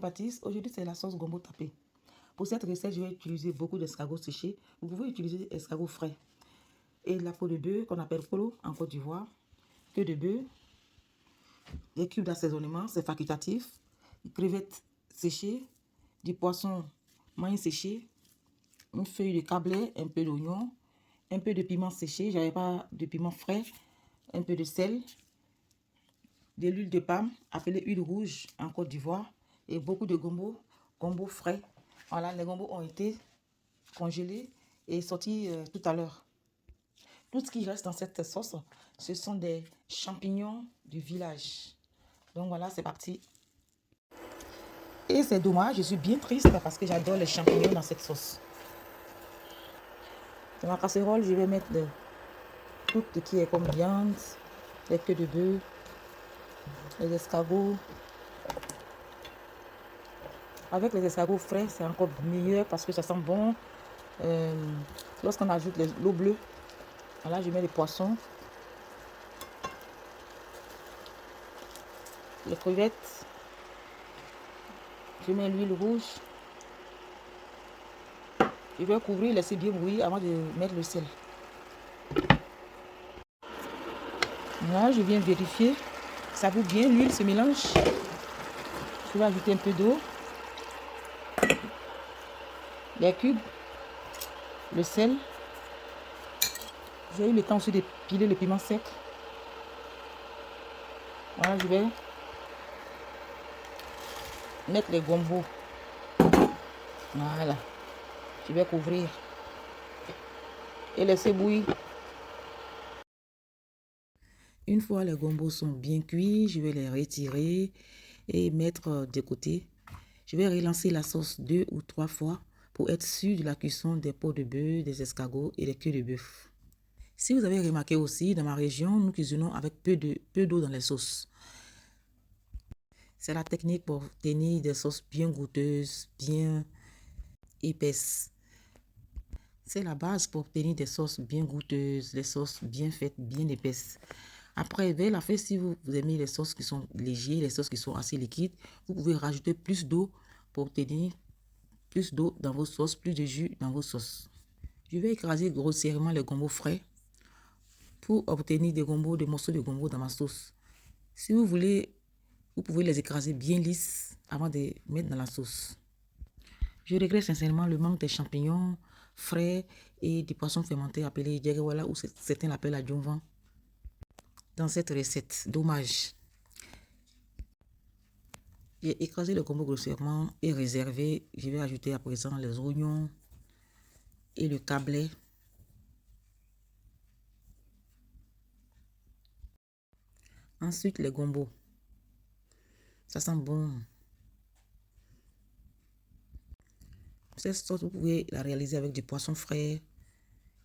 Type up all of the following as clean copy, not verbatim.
Baptiste. Aujourd'hui, c'est la sauce gombo tapé. Pour cette recette, je vais utiliser beaucoup d'escargots séchés. Vous pouvez utiliser escargots frais. Et la peau de bœuf qu'on appelle polo en Côte d'Ivoire. Queue de bœuf. Les cubes d'assaisonnement, c'est facultatif. Crevettes séchées. Du poisson maïs séché. Une feuille de cablé, un peu d'oignon. Un peu de piment séché. J'avais pas de piment frais. Un peu de sel. De l'huile de palme, appelée huile rouge en Côte d'Ivoire, et beaucoup de gombo frais. Voilà, les gombos ont été congelés et sortis tout à l'heure. Tout ce qui reste dans cette sauce, ce sont des champignons du village. Donc voilà, c'est parti. Et c'est dommage, je suis bien triste parce que j'adore les champignons dans cette sauce. Dans ma casserole, je vais mettre tout ce qui est comme viande, les queues de bœuf, les escargots. Avec les escargots frais, c'est encore meilleur parce que ça sent bon. Lorsqu'on ajoute l'eau bleue, voilà, je mets les poissons, les crevettes, je mets l'huile rouge. Je vais couvrir, laisser bien bouillir avant de mettre le sel. Là, je viens vérifier. Ça bout bien, l'huile se mélange. Je vais ajouter un peu d'eau. Les cubes. Le sel. J'ai eu le temps aussi de piler le piment sec. Voilà, je vais mettre les gombos. Voilà. Je vais couvrir. Et laisser bouillir. Une fois les gombos sont bien cuits, je vais les retirer et mettre de côté. Je vais relancer la sauce 2 ou 3 fois pour être sûr de la cuisson des peaux de bœuf, des escargots et des queues de bœuf. Si vous avez remarqué aussi, dans ma région, nous cuisinons avec peu d'eau dans les sauces. C'est la technique pour obtenir des sauces bien goûteuses, bien épaisses. C'est la base pour obtenir des sauces bien goûteuses, des sauces bien faites, bien épaisses. Après, vers la fin, si vous aimez les sauces qui sont légères, les sauces qui sont assez liquides, vous pouvez rajouter plus d'eau pour obtenir plus d'eau dans vos sauces, plus de jus dans vos sauces. Je vais écraser grossièrement les gombos frais pour obtenir des morceaux de gombo dans ma sauce. Si vous voulez, vous pouvez les écraser bien lisses avant de mettre dans la sauce. Je regrette sincèrement le manque des champignons frais et des poissons fermentés appelés djegewala ou certains l'appellent adjumvan dans cette recette. Dommage. J'ai écrasé le gombo grossièrement et réservé. Je vais ajouter à présent les oignons et le cablé. Ensuite, les gombos. Ça sent bon. Cette sauce, vous pouvez la réaliser avec du poisson frais,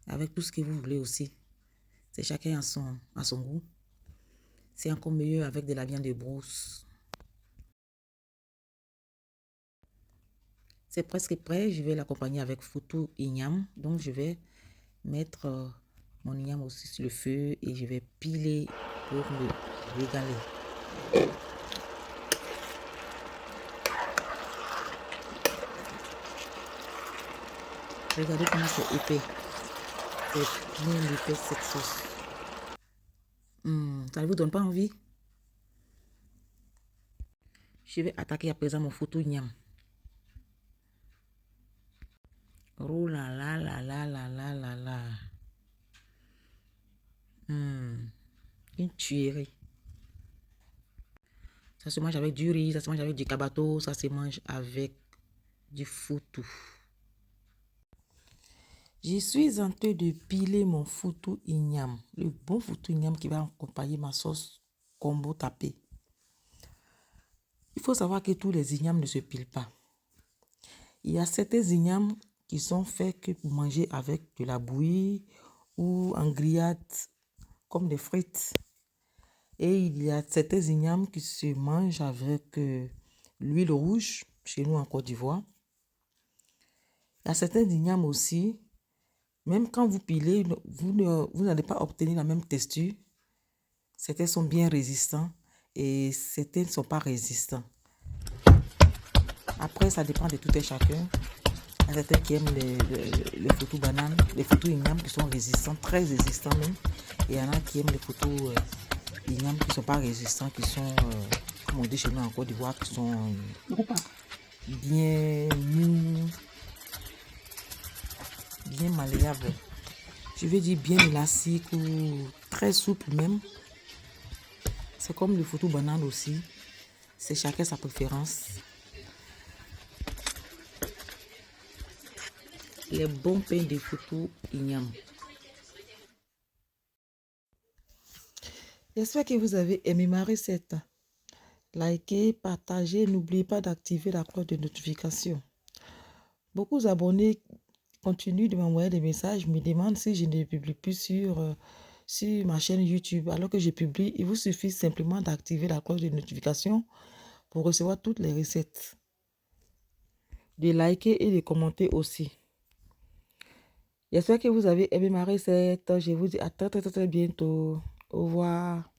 avec tout ce que vous voulez aussi. C'est chacun à son goût. C'est encore mieux avec de la viande de brousse. C'est presque prêt. Je vais l'accompagner avec foutou igname. Donc, je vais mettre mon igname aussi sur le feu et je vais piler pour me régaler. Regardez comment c'est épais. C'est bien épais cette sauce. Ça ne vous donne pas envie? Je vais attaquer à présent mon foutou igname. Oh là là là là là là là là. Une tuerie. Ça se mange avec du riz, ça se mange avec du kabato, ça se mange avec du foutou. Je suis en train de piler mon foutou igname, le bon foutou igname qui va accompagner ma sauce gombo tapé. Il faut savoir que tous les ignames ne se pilent pas. Il y a certains ignames qui sont faits que pour manger avec de la bouillie ou en grillade comme des frites. Et il y a certains ignames qui se mangent avec l'huile rouge, chez nous en Côte d'Ivoire. Il y a certains ignames aussi, même quand vous pilez, vous n'allez pas obtenir la même texture. Certains sont bien résistants et certains ne sont pas résistants. Après, ça dépend de tout et chacun. Il y a certains qui aiment les photos bananes, les photos igname qui sont résistants, très résistants même. Et il y en a qui aiment les photos igname qui ne sont pas résistants, qui sont, comme on dit chez nous en Côte d'Ivoire, qui sont bien mous, bien malléables. Je veux dire bien élastique ou très souple même. C'est comme les photos bananes aussi. C'est chacun sa préférence. Les bons pains de photos igname. J'espère que vous avez aimé ma recette. Likez, partagez, n'oubliez pas d'activer la cloche de notification. Beaucoup d'abonnés continuent de m'envoyer des messages, me demandent si je ne publie plus sur ma chaîne YouTube. Alors que je publie, il vous suffit simplement d'activer la cloche de notification pour recevoir toutes les recettes. De liker et de commenter aussi. J'espère que vous avez aimé ma recette. Je vous dis à très bientôt. Au revoir.